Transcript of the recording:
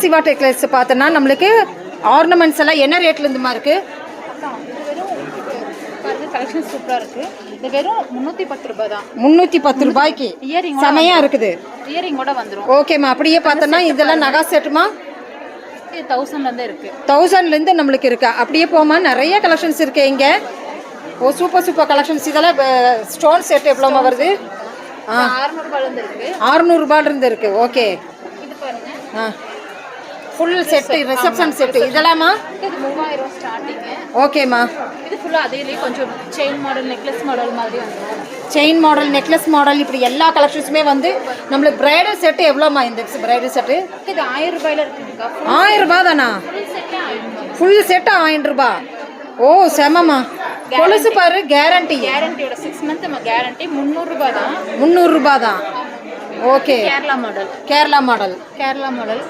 Siva textiles பார்த்தோன்னா நம்மளுக்கு ornaments எல்லாம் என்ன ரேட்லேருந்துமா இருக்குது? கலெக்ஷன் சூப்பராக இருக்குது. இது வெறும் 310 ரூபாய் தான். 310 ரூபாய்க்கு இயரிங் செமையாக இருக்குது. இயரிங்கோட வந்துடும். ஓகேம்மா. அப்படியே பார்த்தோன்னா இதெல்லாம் நகா செட்டுமா? இது 1000லேருந்தே இருக்குது. 1000லேருந்து நம்மளுக்கு இருக்கா? அப்படியே போமா, நிறைய கலெக்ஷன்ஸ் இருக்குது இங்கே. ஓ சூப்பர் சூப்பர் கலெக்ஷன்ஸ். இதெல்லாம் ஸ்டோன் செட் எவ்வளோமா வருது? 600 ரூபாயிலேருந்து இருக்குது. 600 ரூபாயிலேருந்து இருக்குது. ஓகே. இது பாருங்க. ஃபுல் செட்டு, ரிசப்ஷன் செட்டு இதெல்லாமா? இது 3000 ஸ்டார்டிங்கு. ஓகேம்மா. இது ஃபுல்லாக அதேலேயே கொஞ்சம் செயின் மாடல், நெக்லஸ் மாடல் மாதிரி வந்துடும். செயின் மாடல், நெக்லஸ் மாடல், இப்படி எல்லா கலெக்ஷன்ஸுமே வந்து நம்மளுக்கு பிரைடல் செட்டு எவ்வளோமா? இந்த பிரைடல் செட்டு இது 1000 ரூபாயில இருக்குதுக்கா. 1000 ரூபா தானா? ஃபுல் செட்டு 1000 ரூபாய். ஃபுல் செட்டு 1000 ரூபா. ஓ செமமா. கொலுசு பாரு, கேரண்டியோட 6 மந்த் கேரண்டி. 300 ரூபாய் தான். 300 ரூபா தான். Okay. Kerala model. Kerala model. Kerala model